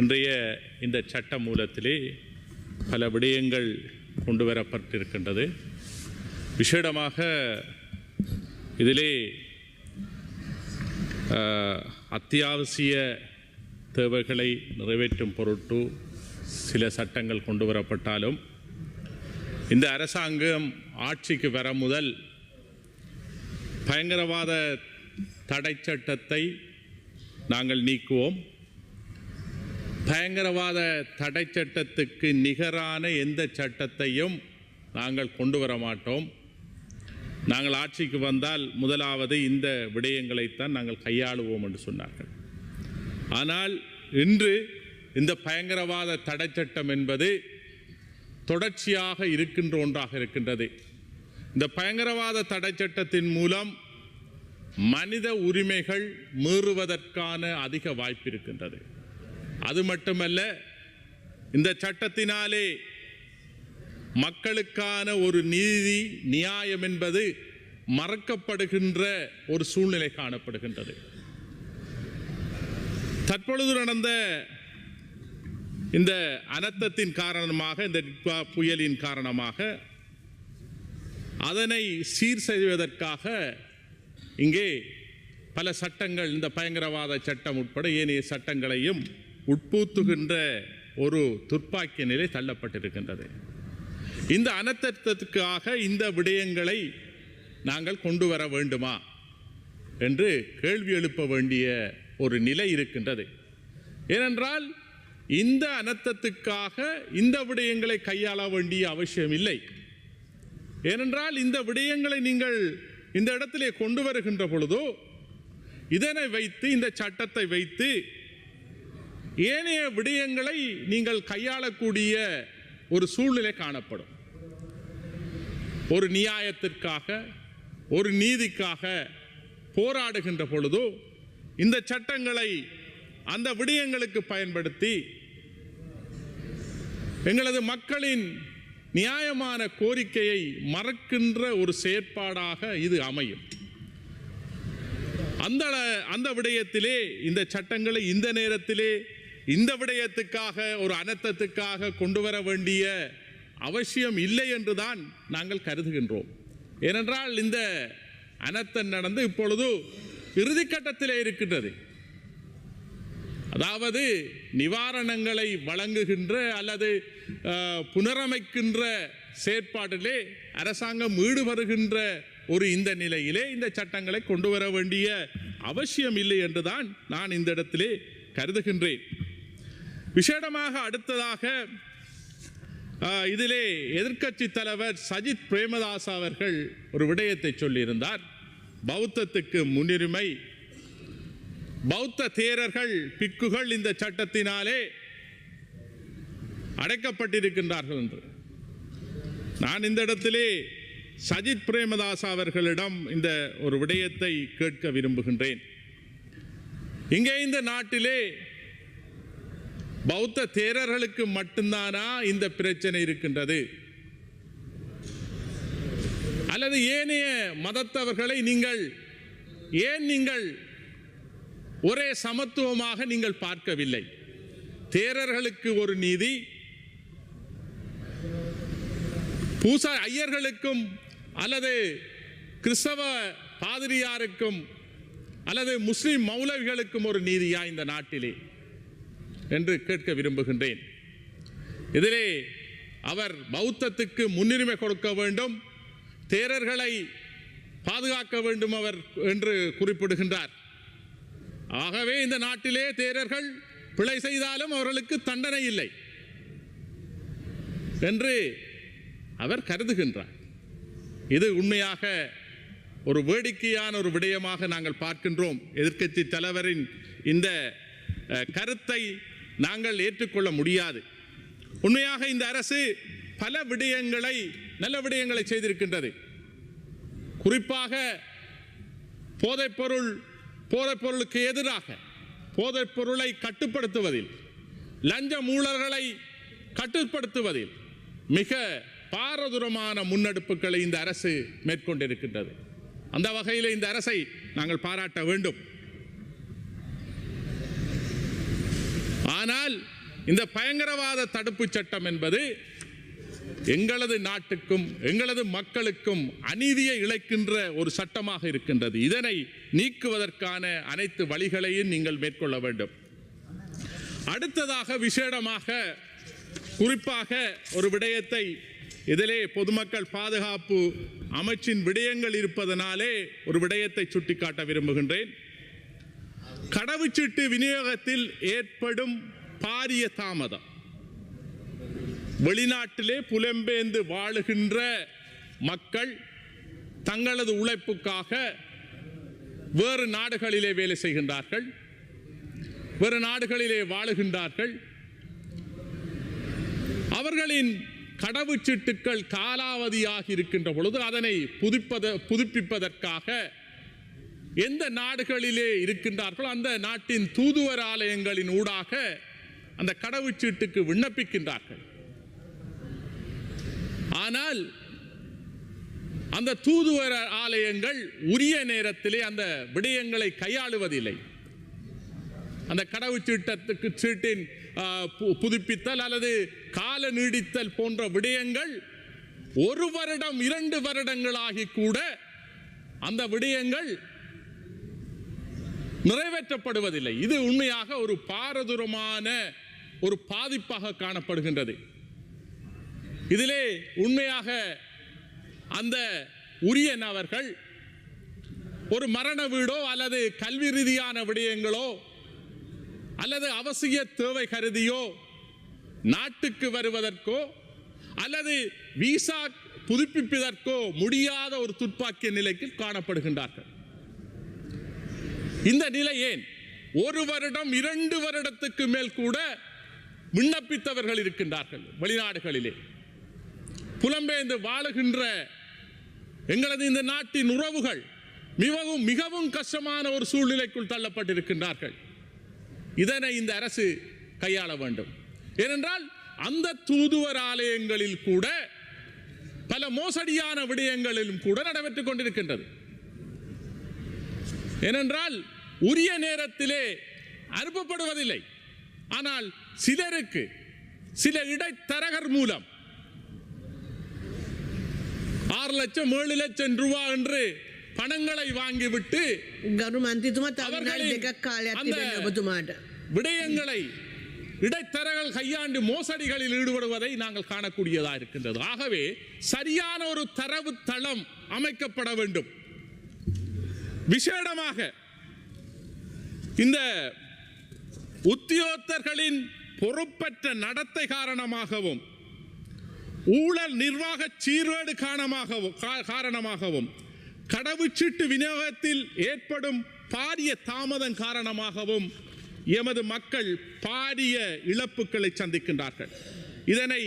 இன்றைய இந்த சட்ட மூலத்திலே பல விடயங்கள் கொண்டு வரப்பட்டிருக்கின்றது. விசேடமாக இதிலே அத்தியாவசிய தேவைகளை நிறைவேற்றும் பொருட்டு சில சட்டங்கள் கொண்டு வரப்பட்டாலும் இந்த அரசாங்கம் ஆட்சிக்கு வர முதல் பயங்கரவாத தடை சட்டத்தை நாங்கள் நீக்குவோம், பயங்கரவாத தடை சட்டத்துக்கு நிகரான எந்த சட்டத்தையும் நாங்கள் கொண்டு வர மாட்டோம், நாங்கள் ஆட்சிக்கு வந்தால் முதலாவது இந்த விடயங்களைத்தான் நாங்கள் கையாளுவோம் என்று சொன்னார்கள். ஆனால் இன்று இந்த பயங்கரவாத தடை சட்டம் என்பது தொடர்ச்சியாக இருக்கின்ற ஒன்றாக இருக்கின்றது. இந்த பயங்கரவாத தடை சட்டத்தின் மூலம் மனித உரிமைகள் மீறுவதற்கான அதிக வாய்ப்பு இருக்கின்றது. அது மட்டுமல்ல, இந்த சட்டத்தினாலே மக்களுக்கான ஒரு நீதி நியாயம் என்பது மறக்கப்படுகின்ற ஒரு சூழ்நிலை காணப்படுகின்றது. தற்பொழுது நடந்த இந்த அனர்த்தத்தின் காரணமாக, இந்த நிட்வா புயலின் காரணமாக அதனை சீர் செய்வதற்காக இங்கே பல சட்டங்கள், இந்த பயங்கரவாத சட்டம் உட்பட ஏனைய சட்டங்களையும் உட்பூத்துகின்ற ஒரு துர்ப்பாக்கிய நிலை தள்ளப்பட்டிருக்கின்றது. இந்த அனர்த்தத்திற்காக இந்த விடயங்களை நாங்கள் கொண்டு வர வேண்டுமா என்று கேள்வி எழுப்ப வேண்டிய ஒரு நிலை இருக்கின்றது. ஏனென்றால் இந்த அனர்த்தத்துக்காக இந்த விடயங்களை கையாள வேண்டிய அவசியம் இல்லை. ஏனென்றால் இந்த விடயங்களை நீங்கள் இந்த இடத்திலே கொண்டு வருகின்ற பொழுதோ இதனை வைத்து, இந்த சட்டத்தை வைத்து ஏனைய விடயங்களை நீங்கள் கையாளக்கூடிய ஒரு சூழ்நிலை காணப்படும். ஒரு நியாயத்திற்காக, ஒரு நீதிக்காக போராடுகின்ற பொழுதோ இந்த சட்டங்களை அந்த விடயங்களுக்கு பயன்படுத்தி எங்களது மக்களின் நியாயமான கோரிக்கையை மறக்கின்ற ஒரு செயற்பாடாக இது அமையும். அந்த விடயத்திலே இந்த சட்டங்களை இந்த நேரத்திலே இந்த விடயத்துக்காக, ஒரு அனர்த்தத்துக்காக கொண்டு வர வேண்டிய அவசியம் இல்லை என்றுதான் நாங்கள் கருதுகின்றோம். ஏனென்றால் இந்த அனர்த்தம் நடந்து இப்பொழுது இறுதிக்கட்டத்திலே இருக்கின்றது. அதாவது நிவாரணங்களை வழங்குகின்ற அல்லது புனரமைக்கின்ற செயற்பாட்டிலே அரசாங்கம் ஈடுபடுகின்ற ஒரு இந்த நிலையிலே இந்த சட்டங்களை கொண்டு வர வேண்டிய அவசியம் இல்லை என்றுதான் நான் இந்த இடத்திலே கருதுகின்றேன். விசேடமாக அடுத்ததாக இதிலே எதிர்க்கட்சி தலைவர் சஜித் பிரேமதாஸ் அவர்கள் ஒரு விடயத்தை சொல்லியிருந்தார். பௌத்தத்துக்கு முன்னுரிமை, பௌத்த தேரர்கள், பிக்குகள் இந்த சட்டத்தினாலே அடைக்கப்பட்டிருக்கின்றார்கள் என்று. நான் இந்த இடத்திலே சஜித் பிரேமதாஸ் அவர்களிடம் இந்த ஒரு விடயத்தை கேட்க விரும்புகின்றேன். இங்கே இந்த நாட்டிலே பௌத்த தேரர்களுக்கு மட்டும்தானா இந்த பிரச்சனை இருக்கின்றது, அல்லது ஏனைய மதத்தவர்களை நீங்கள் ஒரே சமத்துவமாக நீங்கள் பார்க்கவில்லை? தேரர்களுக்கு ஒரு நீதி, பூசா ஐயர்களுக்கும் அல்லது கிறிஸ்தவ பாதிரியாருக்கும் அல்லது முஸ்லிம் மௌலவிகளுக்கும் ஒரு நீதியா இந்த நாட்டிலே என்று கேட்க விரும்புகின்றேன். இதிலே அவர் பௌத்தத்துக்கு முன்னுரிமை கொடுக்க வேண்டும், தேரர்களை பாதுகாக்க வேண்டும் அவர் என்று குறிப்பிடுகின்றார். ஆகவே இந்த நாட்டிலே தேரர்கள் பிழை செய்தாலும் அவர்களுக்கு தண்டனை இல்லை என்று அவர் கருதுகின்றார். இது உண்மையாக ஒரு வேடிக்கையான ஒரு விடயமாக நாங்கள் பார்க்கின்றோம். எதிர்க்கட்சி தலைவரின் இந்த கருத்தை நாங்கள் ஏற்றுக்கொள்ள முடியாது. உண்மையாக இந்த அரசு பல விடயங்களை, நல்ல விடயங்களை செய்திருக்கின்றது. குறிப்பாக போதைப்பொருளுக்கு எதிராக போதைப் பொருளை கட்டுப்படுத்துவதில், லஞ்ச ஊழல்களை கட்டுப்படுத்துவதில் மிக பாரதூரமான முன்னெடுப்புகளை இந்த அரசு மேற்கொண்டிருக்கின்றது. அந்த வகையில் இந்த அரசை நாங்கள் பாராட்ட வேண்டும். ஆனால் இந்த பயங்கரவாத தடுப்பு சட்டம் என்பது எங்களது நாட்டுக்கும் எங்களது மக்களுக்கும் அநீதியை இழைக்கின்ற ஒரு சட்டமாக இருக்கின்றது. இதனை நீக்குவதற்கான அனைத்து வழிகளையும் நீங்கள் மேற்கொள்ள வேண்டும். அடுத்ததாக விசேடமாக குறிப்பாக ஒரு விடயத்தை, இதிலே பொதுமக்கள் பாதுகாப்பு அமைச்சின் விடயங்கள் இருப்பதனாலே ஒரு விடயத்தை சுட்டிக்காட்ட விரும்புகின்றேன். கடவுச்சீட்டு விநியோகத்தில் ஏற்படும் பாரிய தாமதம், வெளிநாட்டிலே புலம்பெயர்ந்து வாழுகின்ற மக்கள் தங்களது உழைப்புக்காக வேறு நாடுகளிலே வேலை செய்கின்றார்கள், வேறு நாடுகளிலே வாழுகின்றார்கள். அவர்களின் கடவுச்சீட்டுக்கள் காலாவதியாக இருக்கின்ற பொழுது அதனை புதுப்பிப்பதற்காக எந்த நாடுகளிலே இருக்கின்றார்களோ அந்த நாட்டின் தூதுவர் ஆலயங்களின் ஊடாக அந்த கடவுச்சீட்டுக்கு விண்ணப்பிக்கின்றார்கள். ஆனால் அந்த தூதுவர் ஆலயங்கள் உரிய நேரத்திலே அந்த விடயங்களை கையாளுவதில்லை. அந்த கடவுச்சீட்டத்துக்கு சீட்டின் புதுப்பித்தல் அல்லது கால நீடித்தல் போன்ற விடயங்கள் 1 வருடம் 2 வருடங்களாகி கூட அந்த விடயங்கள் நிறைவேற்றப்படுவதில்லை. இது உண்மையாக ஒரு பாரதூரமான ஒரு பாதிப்பாக காணப்படுகின்றது. இதிலே உண்மையாக அந்த உரிய நபர்கள் ஒரு மரண வீடோ அல்லது கல்வி ரீதியான விடயங்களோ அல்லது அவசிய தேவை கருதியோ நாட்டுக்கு வருவதற்கோ அல்லது விசா புதுப்பிப்பதற்கோ முடியாத ஒரு துர்ப்பாக்கிய நிலைக்கு காணப்படுகின்றார்கள். இந்த நிலை ஏன்? 1 வருடம் 2 வருடத்துக்கு மேல் கூட விண்ணப்பித்தவர்கள் இருக்கின்றார்கள். வெளிநாடுகளிலே புலம்பெயர்ந்து வாழுகின்ற எங்களது இந்த நாட்டின் உறவுகள் மிகவும் கஷ்டமான ஒரு சூழ்நிலைக்குள் தள்ளப்பட்டிருக்கின்றார்கள். இதனை இந்த அரசு கையாள வேண்டும். ஏனென்றால் அந்த தூதுவர் ஆலயங்களில் கூட பல மோசடியான விடயங்களிலும் கூட நடைபெற்றுக் கொண்டிருக்கின்றது. ஏனென்றால் உரிய நேரத்திலே அனுப்பப்படுவதில்லை. ஆனால் சிலருக்கு சில இடைத்தரகர் மூலம் 6 லட்சம் 7 லட்சம் ரூபாய் என்று பணங்களை வாங்கிவிட்டு விடயங்களை இடைத்தரகர்கள் கையாண்டு மோசடிகளில் ஈடுபடுவதை நாங்கள் காணக்கூடியதாக இருக்கின்றது. ஆகவே சரியான ஒரு தரவு தளம் அமைக்கப்பட வேண்டும். விசேடமாக இந்த உத்தியோகத்தர்களின் பொறுப்பற்ற நடத்தை காரணமாகவும் ஊழல் நிர்வாக சீர்கேடு காரணமாகவும் கடவுச்சீட்டு விநியோகத்தில் ஏற்படும் பாரிய தாமதம் காரணமாகவும் எமது மக்கள் பாரிய இழப்புகளை சந்திக்கின்றார்கள். இதனை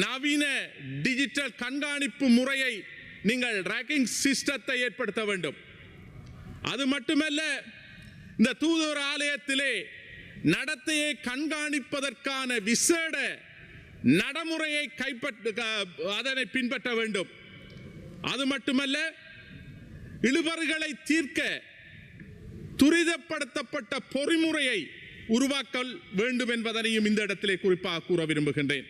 நவீன டிஜிட்டல் கண்காணிப்பு முறையை நீங்கள் ட்ராக்கிங் சிஸ்டத்தை ஏற்படுத்த வேண்டும். அது மட்டுமல்ல, இந்த தூதுவர் ஆலயத்திலே நடத்தையை கண்காணிப்பதற்கான விசேட நடைமுறையை அதனை பின்பற்ற வேண்டும். அது மட்டுமல்ல, இழுபறிகளை தீர்க்க துரிதப்படுத்தப்பட்ட பொறிமுறையை உருவாக்க வேண்டும் என்பதனையும் இந்த இடத்திலே குறிப்பாக கூற விரும்புகின்றேன்.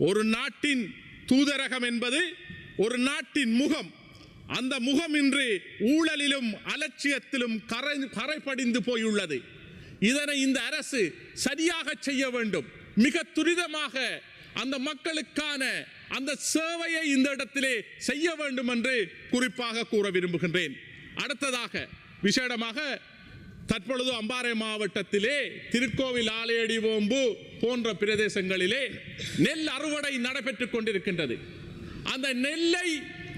ஒரு நாட்டின் தூதரகம் என்பது ஒரு நாட்டின் முகம். அந்த முகம் இன்று ஊழலிலும் அலட்சியத்திலும் கரைபடிந்து போயுள்ளது. இதனை இந்த அரசு சரியாக செய்ய வேண்டும். மிக துரிதமாக அந்த மக்களுக்கான அந்த சேவையை இந்த இடத்திலே செய்ய வேண்டும் என்று குறிப்பாக கூற விரும்புகின்றேன். அடுத்ததாக விசேடமாக தற்பொழுது அம்பாறை மாவட்டத்திலே திருக்கோவில் ஆலையடி ஓம்பு போன்ற பிரதேசங்களிலே நெல் அறுவடை நடைபெற்றுக் கொண்டிருக்கின்றது. அந்த நெல்லை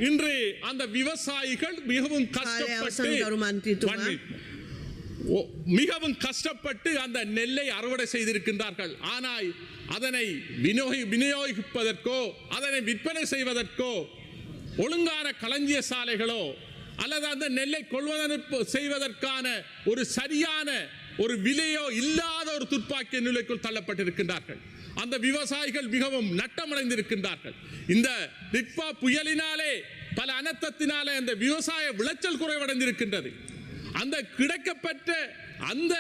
இன்று அந்த விவசாயிகள் மிகவும் கஷ்டப்பட்டு அந்த நெல்லை அறுவடை செய்திருக்கின்றார்கள். ஆனால் அதனை விநியோகிப்பதற்கோ அதனை விற்பனை செய்வதற்கோ ஒழுங்கான களஞ்சிய சாலைகளோ அல்லது அந்த நெல்லை கொள்வதற்கு செய்வதற்கான ஒரு சரியான ஒரு விலையோ இல்லாத ஒரு துர்ப்பாக்கிய நிலைக்குள் தள்ளப்பட்டிருக்கின்றார்கள். அந்த விவசாயிகள் மிகவும் நட்டமடைந்திருக்கின்றார்கள். இந்த நிப்பா புயலினாலே பல அனர்த்தத்தினாலே அந்த விவசாய விளைச்சல் குறைவடைந்திருக்கின்றது. அந்த கிடைக்கப்பட்ட அந்த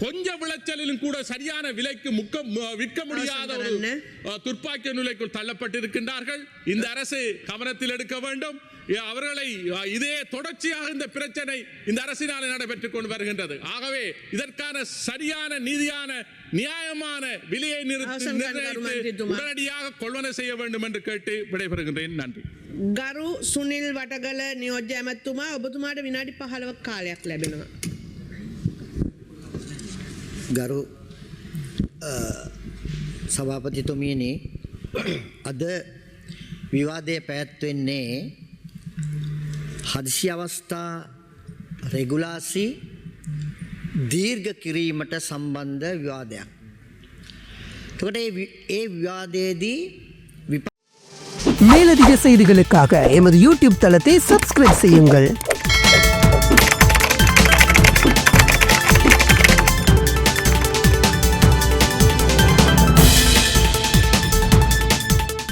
கொஞ்ச விளைச்சலிலும் கூட சரியான விலைக்கு விற்க முடியாத ஒரு துர்ப்பாக்கிய நிலைக்குள் தள்ளப்பட்டிருக்கின்றார்கள். இந்த அரசு கவனத்தில் எடுக்க வேண்டும். அவர்களை இதே தொடர்ச்சியாக இந்த பிரச்சனை இந்த அரசினால் நடைபெற்றுக் கொண்டு வருகின்றது. ஆகவே இதற்கான சரியான நீதியான நியாயமான விலையை நிர்ணயித்து உடனடியாக கொள்வனை செய்ய வேண்டும் என்று கேட்டு விடைபெறுகின்றேன். நன்றி. ගරු සුනිල් වටගල නියෝජ්‍ය ඇමැතුමා ඔබතුමාට විනාඩි 15ක් කාලයක් ලැබෙනවා. ගරු සභාපතිතුමියනි අද විවාදය පැවැත්වෙන්නේ හදිසි අවස්ථා රෙගුලාසි දීර්ඝ කිරීමට සම්බන්ධ විවාදයක්. එතකොට ඒ විවාදයේදී மேலதிக செய்திகளுக்காக எமது யூடியூப் தளத்தை சப்ஸ்கிரைப் செய்யுங்கள்.